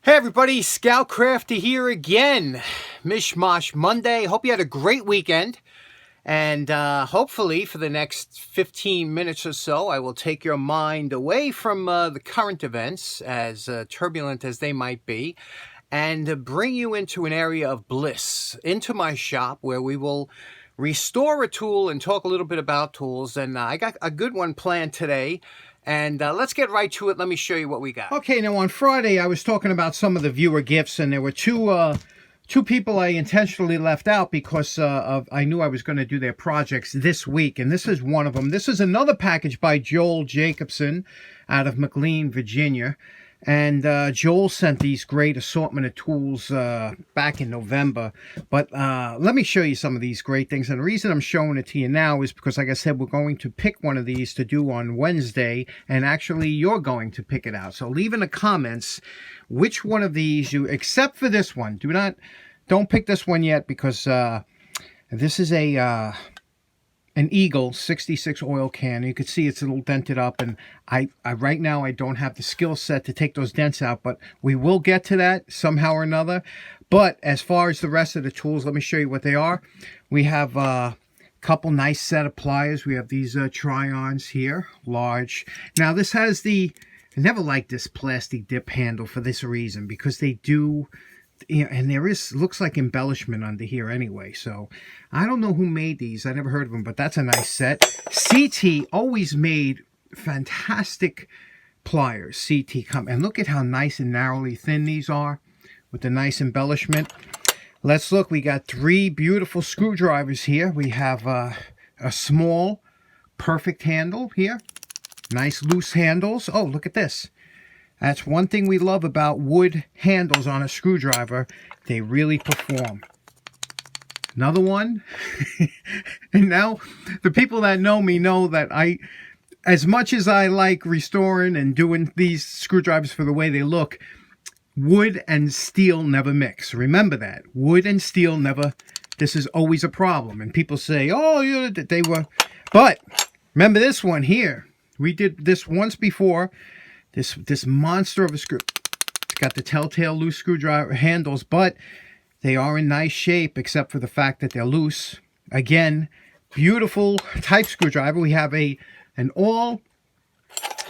Hey everybody, Scout Crafty here again. Mishmash Monday. Hope you had a great weekend. And hopefully for the next 15 minutes or so, I will take your mind away from the current events, as turbulent as they might be, and bring you into an area of bliss, into my shop where we will restore a tool and talk a little bit about tools. And I got a good one planned today. And let's get right to it. Let me show you what we got. Okay, now on Friday, I was talking about some of the viewer gifts, and there were two people I intentionally left out because I knew I was going to do their projects this week, and this is one of them. This is another package by Joel Jacobson out of McLean, Virginia. And Joel sent these great assortment of tools back in November. But let me show you some of these great things. And the reason I'm showing it to you now is because, like I said, we're going to pick one of these to do on Wednesday. And actually, you're going to pick it out. So leave in the comments which one of these you, except for this one. Don't pick this one yet, because this is an Eagle 66 oil can. You can see it's a little dented up, and I right now I don't have the skill set to take those dents out, but we will get to that somehow or another. But as far as the rest of the tools, let me show you what they are. We have a couple nice set of pliers. We have these Try-Ons here, large. Now this has I never liked this plastic dip handle for this reason, because they do, and there looks like embellishment under here anyway. So I don't know who made these. I never heard of them, but that's a nice set. CT always made fantastic pliers. CT come, and look at how nice and narrowly thin these are with the nice embellishment. Let's look. We got three beautiful screwdrivers here. We have a small perfect handle here. Nice loose handles. Oh, look at this. That's one thing we love about wood handles on a screwdriver. They really perform. Another one. And now the people that know me know that as much as I like restoring and doing these screwdrivers for the way they look, wood and steel never mix. Remember that. Wood and steel never, this is always a problem. And people say, oh, they were, but remember this one here. We did this once before. This monster of a screw. It's got the telltale loose screwdriver handles, but they are in nice shape, except for the fact that they're loose. Again, beautiful type screwdriver. We have an awl.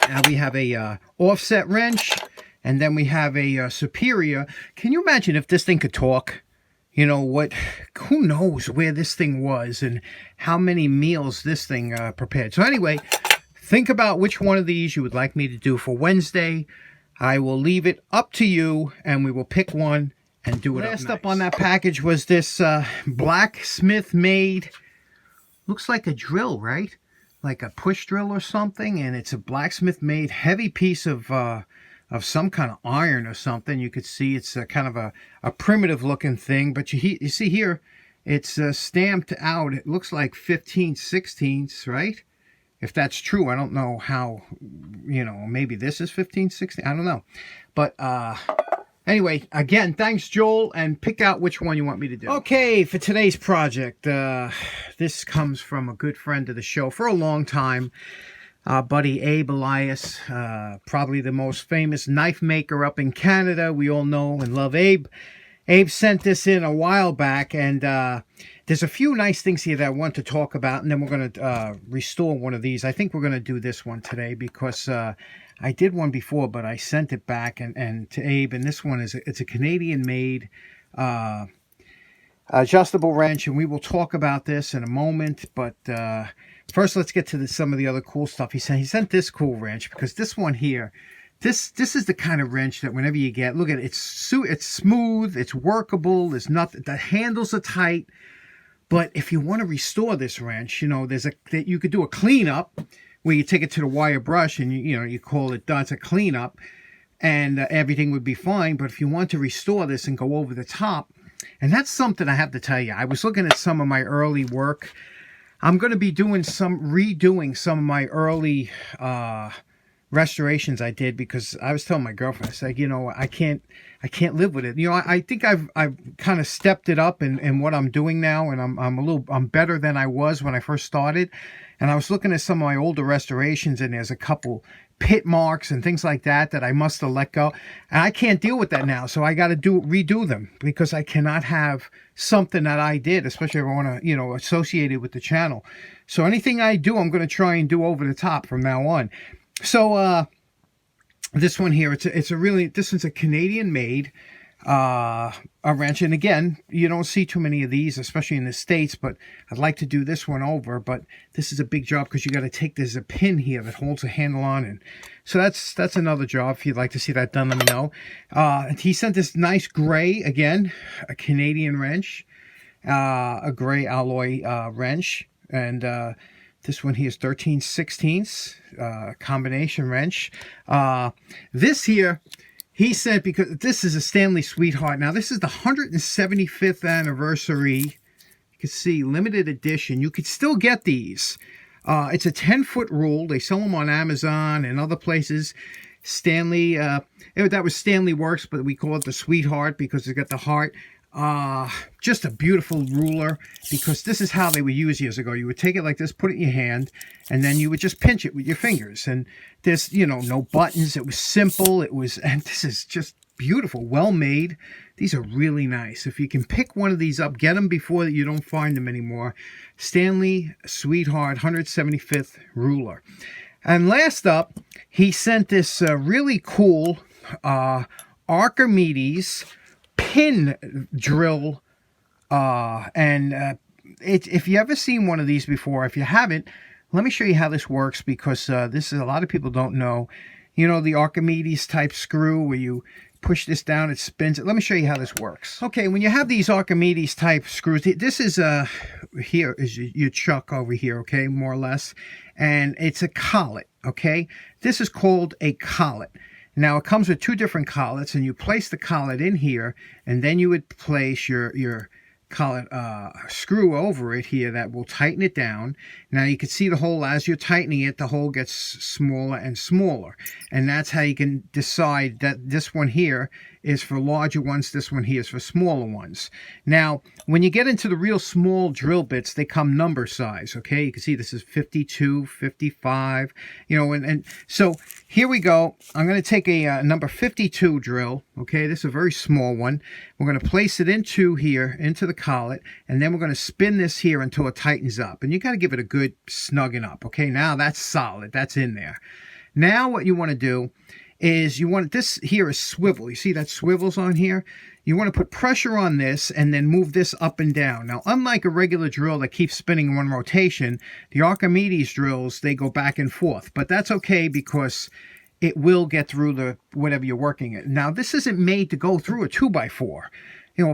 Now we have a offset wrench, and then we have a superior. Can you imagine if this thing could talk? You know what? Who knows where this thing was and how many meals this thing prepared. So anyway, think about which one of these you would like me to do for Wednesday. I will leave it up to you, and we will pick one and do it up nice. Last up on that package was this blacksmith-made, looks like a drill, right? Like a push drill or something, and it's a blacksmith-made heavy piece of some kind of iron or something. You could see it's kind of a primitive-looking thing, but you see here, it's stamped out. It looks like 15/16, right? If that's true, I don't know how, maybe this is 15/16. I don't know. But anyway, again, thanks, Joel, and pick out which one you want me to do. Okay, for today's project, this comes from a good friend of the show for a long time, buddy Abe Elias, probably the most famous knife maker up in Canada. We all know and love Abe. Abe sent this in a while back, and there's a few nice things here that I want to talk about, and then we're going to restore one of these. I think we're going to do this one today because I did one before, but I sent it back and to Abe, and this one it's a Canadian-made adjustable wrench, and we will talk about this in a moment. But first, let's get to some of the other cool stuff. He sent this cool wrench because this one here. This is the kind of wrench that whenever you get, look at it, it's smooth, it's workable, there's nothing, the handles are tight. But if you want to restore this wrench, you could do a cleanup where you take it to the wire brush and you call it done. It's a cleanup, and everything would be fine. But if you want to restore this and go over the top, and that's something I have to tell you. I was looking at some of my early work. I'm going to be redoing some of my early restorations I did, because I was telling my girlfriend, I said, I can't live with it. I think I've kind of stepped it up in what I'm doing now, and I'm better than I was when I first started. And I was looking at some of my older restorations, and there's a couple pit marks and things like that I must have let go. And I can't deal with that now. So I got to redo them because I cannot have something that I did, especially if I want to, associate it with the channel. So anything I do, I'm going to try and do over the top from now on. So this one here, this one's a Canadian made a wrench, and again, you don't see too many of these, especially in the States, but I'd like to do this one over. But this is a big job because you got to there's a pin here that holds the handle on, and so that's another job. If you'd like to see that done, let me know. He sent this nice gray, again, a Canadian wrench, a gray alloy wrench, and this one here is 13/16 combination wrench. This here, he said, because this is a Stanley Sweetheart. Now, this is the 175th anniversary. You can see, limited edition. You could still get these. It's a 10-foot rule. They sell them on Amazon and other places. Stanley, that was Stanley Works, but we call it the Sweetheart because it's got the heart. Just a beautiful ruler, because this is how they would use years ago. You would take it like this, put it in your hand, and then you would just pinch it with your fingers. And there's, no buttons. It was simple. And this is just beautiful, well made. These are really nice. If you can pick one of these up, get them before you don't find them anymore. Stanley Sweetheart 175th ruler. And last up, he sent this really cool Archimedes pin drill, if you ever seen one of these before, if you haven't, let me show you how this works, because this is, a lot of people don't know, the Archimedes type screw where you push this down, it spins it. Let me show you how this works. Okay, when you have these Archimedes type screws, this is here is your chuck over here, okay, more or less, and it's a collet, okay. This is called a collet. Now, it comes with two different collets, and you place the collet in here, and then you would place your collet screw over it here that will tighten it down. Now, you can see the hole as you're tightening it, the hole gets smaller and smaller. And that's how you can decide that this one here is for larger ones, this one here is for smaller ones. Now, when you get into the real small drill bits, they come number size, okay? You can see this is 52, 55, and so here we go. I'm going to take a number 52 drill, okay? This is a very small one. We're going to place it into here, into the collet, and then we're going to spin this here until it tightens up. And you got to give it a good snugging up, okay? Now that's solid. That's in there. Now what you want to do is this here is swivel. You see that swivels on here? You want to put pressure on this and then move this up and down. Now, unlike a regular drill that keeps spinning in one rotation, the Archimedes drills, they go back and forth. But that's okay because it will get through the whatever you're working at. Now, this isn't made to go through a 2x4.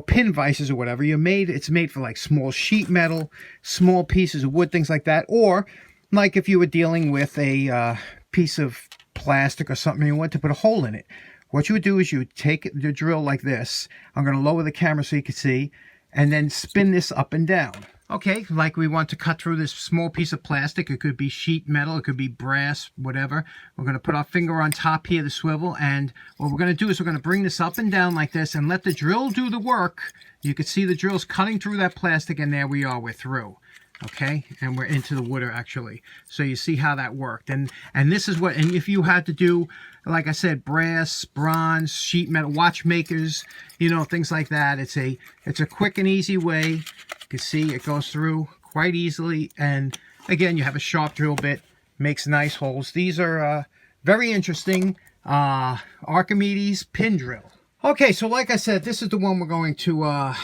Pin vices or whatever. It's made for like small sheet metal, small pieces of wood, things like that. Or like if you were dealing with a piece of plastic or something, you want to put a hole in it. What you would do is you would take the drill like this. I'm going to lower the camera so you can see, and then spin this up and down. Okay, like we want to cut through this small piece of plastic. It could be sheet metal, it could be brass, whatever. We're going to put our finger on top here, the swivel, and what we're going to do is we're going to bring this up and down like this and let the drill do the work. You can see the drill's cutting through that plastic, and there we are, we're through. Okay, and we're into the water actually. So you see how that worked. And this is what, and if you had to do, like I said, brass, bronze, sheet metal, watchmakers, things like that, it's a quick and easy way. You can see it goes through quite easily. And again, you have a sharp drill bit, makes nice holes. These are very interesting Archimedes pin drill. Okay, so like I said, this is the one we're going to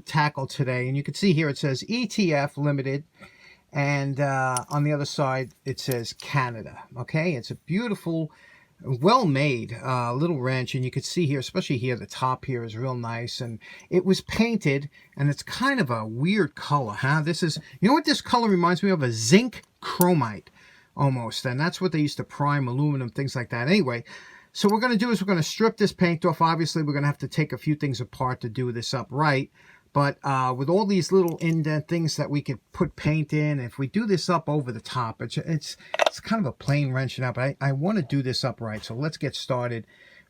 tackle today, and you can see here it says ETF Ltd, and on the other side it says Canada. Okay, it's a beautiful, well-made little wrench, and you can see here, especially here, the top here is real nice, and it was painted, and it's kind of a weird color, huh? This is, what this color reminds me of? A zinc chromite almost, and that's what they used to prime aluminum, things like that. Anyway, so what we're going to do is we're going to strip this paint off. Obviously, we're going to have to take a few things apart to do this up right. But with all these little indent things that we could put paint in, if we do this up over the top, it's kind of a plain wrench now, but I want to do this up right. So let's get started.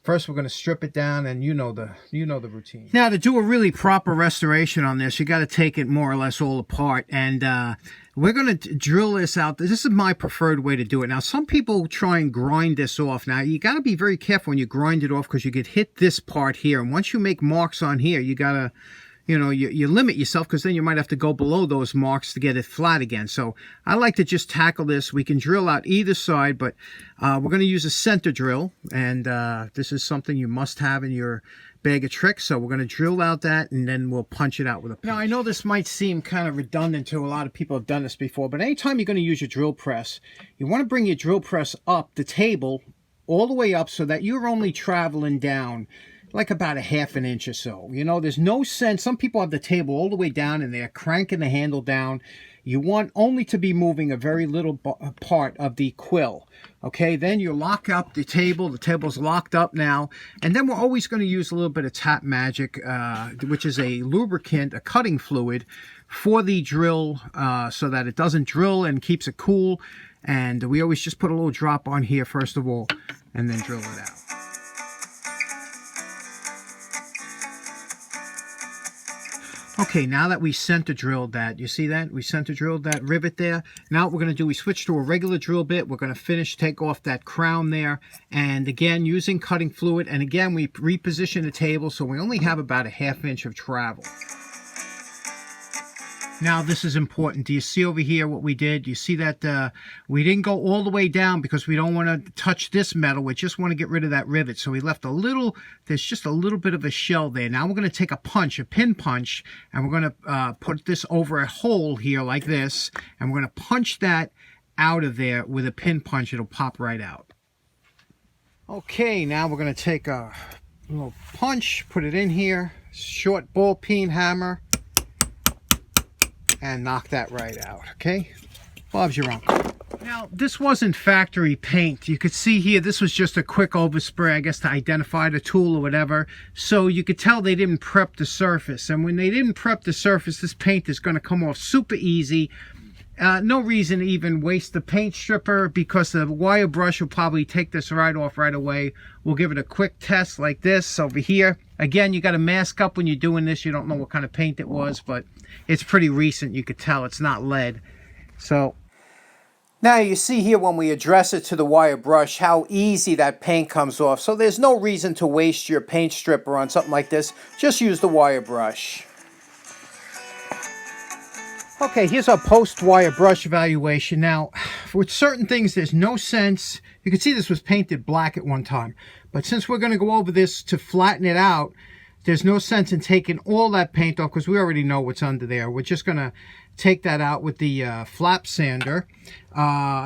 First, we're going to strip it down, and you know the routine. Now, to do a really proper restoration on this, you got to take it more or less all apart, and we're going to drill this out. This is my preferred way to do it. Now, some people try and grind this off. Now, you got to be very careful when you grind it off because you could hit this part here, and once you make marks on here, you got to, you know, you limit yourself because then you might have to go below those marks to get it flat again. So I like to just tackle this. We can drill out either side, but we're going to use a center drill, and this is something you must have in your bag of tricks. So we're going to drill out that, and then we'll punch it out with a punch. Now, I know this might seem kind of redundant to a lot of people who have done this before, but anytime you're going to use your drill press, you want to bring your drill press up the table all the way up so that you're only traveling down like about a ½ inch or so. You know, there's no sense. Some people have the table all the way down and they're cranking the handle down. You want only to be moving a very little part of the quill. Okay, then you lock up the table. The table's locked up now. And then we're always going to use a little bit of Tap Magic, which is a lubricant, a cutting fluid for the drill so that it doesn't drill and keeps it cool. And we always just put a little drop on here first of all and then drill it out. Okay, now that we center drilled that, you see that? We center drilled that rivet there. Now what we're going to do, we switch to a regular drill bit. We're going to finish, take off that crown there. And again, using cutting fluid. And again, we reposition the table so we only have about a ½ inch of travel. Now, this is important. Do you see over here what we did? You see that we didn't go all the way down because we don't want to touch this metal. We just want to get rid of that rivet. So we left a little, there's just a little bit of a shell there. Now we're going to take a punch, a pin punch, and we're going to put this over a hole here like this. And we're going to punch that out of there with a pin punch. It'll pop right out. Okay, now we're going to take a little punch, put it in here, short ball peen hammer, and knock that right out. Okay, Bob's your uncle. Now, this wasn't factory paint. You could see here, this was just a quick overspray, I guess, to identify the tool or whatever. So you could tell they didn't prep the surface. And when they didn't prep the surface, this paint is going to come off super easy. No reason to even waste the paint stripper because the wire brush will probably take this right off right away. We'll give it a quick test like this over here. Again, you got to mask up when you're doing this. You don't know what kind of paint it was, but it's pretty recent. You could tell it's not lead. So now you see here when we address it to the wire brush how easy that paint comes off. So there's no reason to waste your paint stripper on something like this. Just use the wire brush. Okay, here's our post-wire brush evaluation. Now, with certain things, there's no sense. You can see this was painted black at one time. But since we're going to go over this to flatten it out, there's no sense in taking all that paint off because we already know what's under there. We're just going to take that out with the flap sander.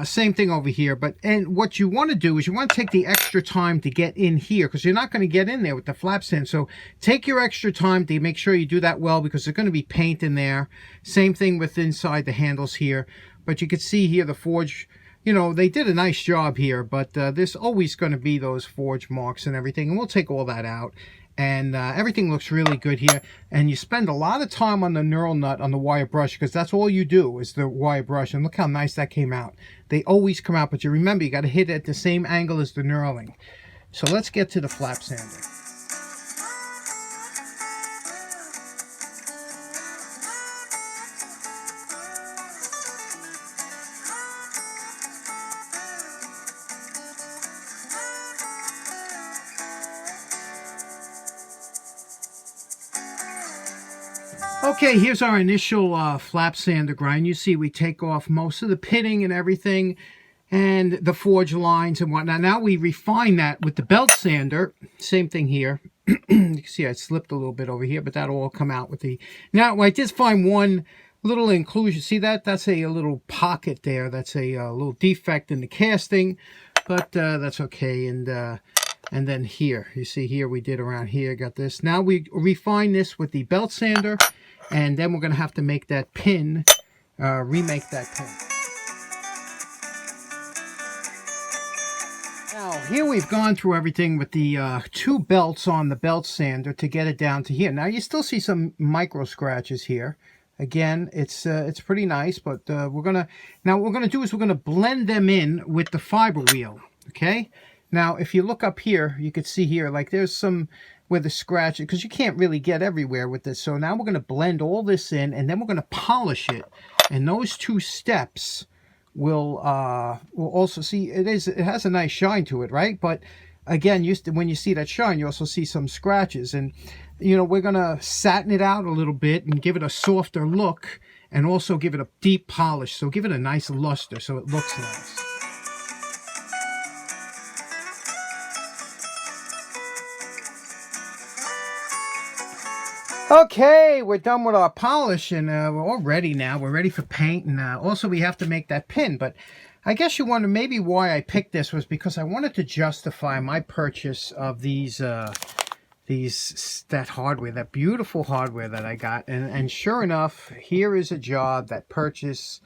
Same thing over here. And what you want to do is you want to take the extra time to get in here because you're not going to get in there with the flap sand. So take your extra time to make sure you do that well because there's going to be paint in there. Same thing with inside the handles here. But you can see here the forge, you know, they did a nice job here, but there's always going to be those forge marks and everything. And we'll take all that out. And everything looks really good here. And you spend a lot of time on the knurl nut on the wire brush because that's all you do is the wire brush. And look how nice that came out. They always come out, but you remember you got to hit it at the same angle as the knurling. So let's get to the flap sander. Okay, here's our initial flap sander grind. You see we take off most of the pitting and everything and the forge lines and whatnot. Now we refine that with the belt sander. Same thing here. You can see I slipped a little bit over here, but that'll all come out with the... Now, I did find one little inclusion. See that? That's a little pocket there. That's a little defect in the casting, but that's okay. And then here, you see here we did around here, got this. Now we refine this with the belt sander. And then we're going to have to make that pin, remake that pin. Now, here we've gone through everything with the 2 belts on the belt sander to get it down to here. Now, you still see some micro scratches here. Again, it's pretty nice, but now what we're going to do is we're going to blend them in with the fiber wheel, okay? Now, if you look up here, you can see here, like there's some where the scratch, because you can't really get everywhere with this. So now we're going to blend all this in, and then we're going to polish it. And those two steps will also see, it has a nice shine to it, right? But again, when you see that shine, you also see some scratches. And, you know, we're going to satin it out a little bit and give it a softer look, and also give it a deep polish. So give it a nice luster so it looks nice. Okay, we're done with our polish, and we're all ready now. We're ready for paint, and also we have to make that pin. But I guess you wonder maybe why I picked this was because I wanted to justify my purchase of that hardware, that beautiful hardware that I got. And sure enough, here is a job that purchase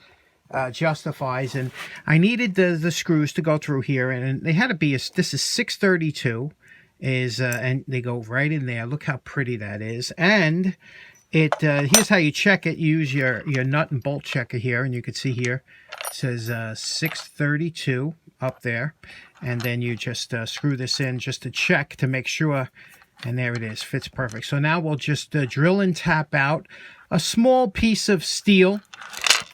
justifies. And I needed the screws to go through here, and they had to be this is 632. And they go right in there. Look how pretty that is. And it here's how you check it. You use your nut and bolt checker here, and you can see here it says 632 up there, and then you just screw this in just to check to make sure, and there it is, fits perfect. So now we'll just drill and tap out a small piece of steel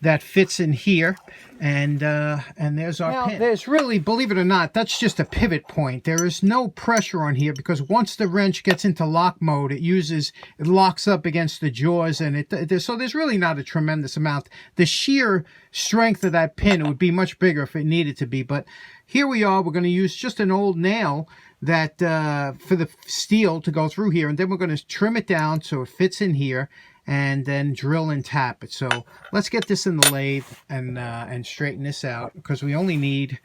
that fits in here, and there's our pin. There's really, believe it or not, that's just a pivot point. There is no pressure on here, because once the wrench gets into lock mode, it locks up against the jaws, and so there's really not a tremendous amount. The sheer strength of that pin, it would be much bigger if it needed to be, but here we are. We're going to use just an old nail that for the steel to go through here, and then we're going to trim it down so it fits in here, and then drill and tap it. So let's get this in the lathe and straighten this out, because we only need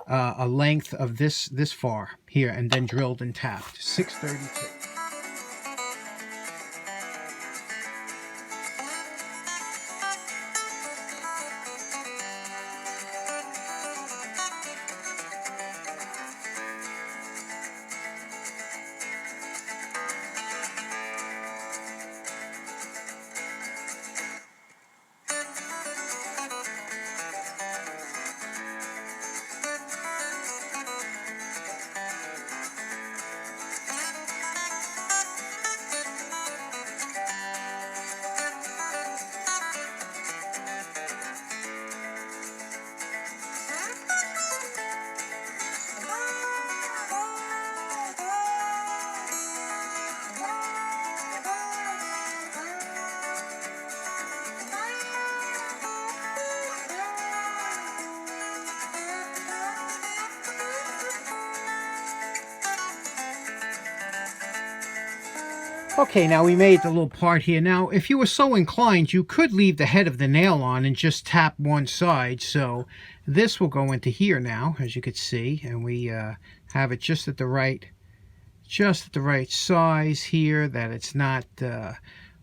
a length of this far here, and then drilled and tapped. 632. Okay, now we made the little part here. Now, if you were so inclined, you could leave the head of the nail on and just tap one side. So this will go into here now, as you can see, and we have it just at the right size here, that it's not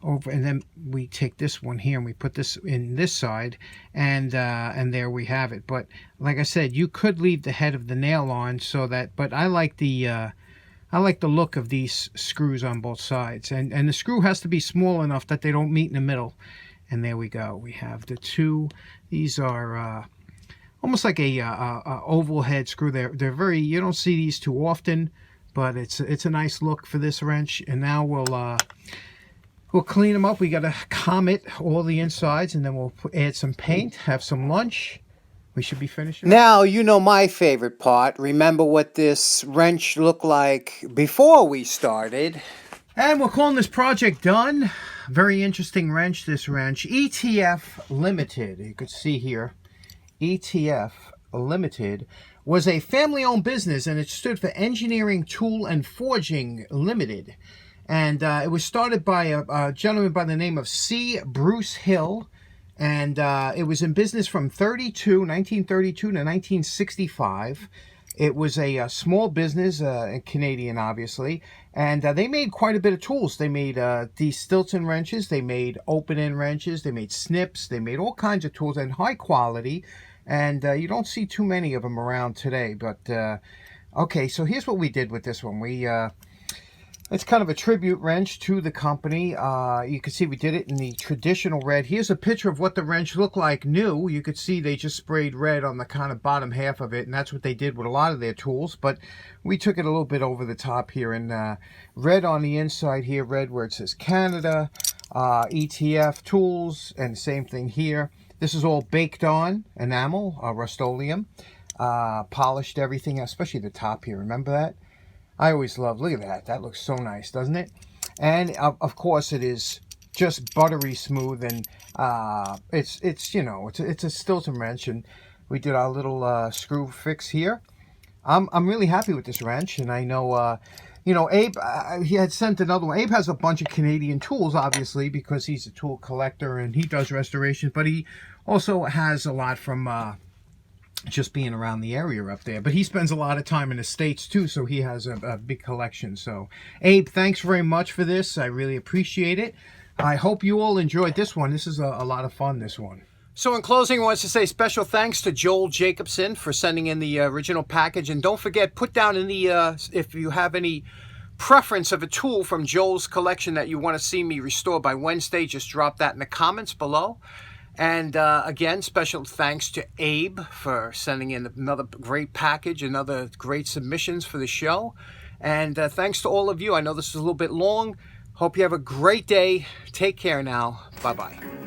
over. And then we take this one here and we put this in this side, and there we have it. But like I said, you could leave the head of the nail on, so that. But I like the look of these screws on both sides, and the screw has to be small enough that they don't meet in the middle. And there we go. We have the two. These are almost like a oval head screw. They're very, you don't see these too often, but it's a nice look for this wrench. And now we'll clean them up. We got to comet all the insides, and then we'll add some paint, have some lunch. We should be finishing. Now, you know my favorite part. Remember what this wrench looked like before we started. And we're calling this project done. Very interesting wrench, this wrench. ETF Ltd. You could see here. ETF Ltd. was a family-owned business, and it stood for Engineering Tool and Forging Limited. And it was started by a gentleman by the name of C. Bruce Hill. And it was in business from 1932 to 1965. It was a small business, Canadian, obviously. And they made quite a bit of tools. They made these Stilton wrenches. They made open-end wrenches. They made snips. They made all kinds of tools, and high quality. And you don't see too many of them around today. But, okay, so here's what we did with this one. We It's kind of a tribute wrench to the company. You can see we did it in the traditional red. Here's a picture of what the wrench looked like new. You could see they just sprayed red on the kind of bottom half of it, and that's what they did with a lot of their tools. But we took it a little bit over the top here, and red on the inside here, red where it says Canada, ETF tools, and same thing here. This is all baked on enamel, Rust-Oleum, polished everything, especially the top here. Remember that? I always love, look at that. That looks so nice, doesn't it? And of course it is just buttery smooth, and it's you know, it's a Stilton wrench, and we did our little screw fix here. I'm really happy with this wrench, and I know you know, Abe, he had sent another one. Abe has a bunch of Canadian tools, obviously, because he's a tool collector and he does restorations, but he also has a lot from just being around the area up there. But he spends a lot of time in the States too, so he has a big collection. So Abe, thanks very much for this. I really appreciate it. I hope you all enjoyed this one. This is a lot of fun, this one. So in closing, I want to say special thanks to Joel Jacobson for sending in the original package. And don't forget, put down in the, if you have any preference of a tool from Joel's collection that you want to see me restore by Wednesday, just drop that in the comments below. And again, special thanks to Abe for sending in another great package, another great submissions for the show. And thanks to all of you. I know this is a little bit long. Hope you have a great day. Take care now. Bye-bye.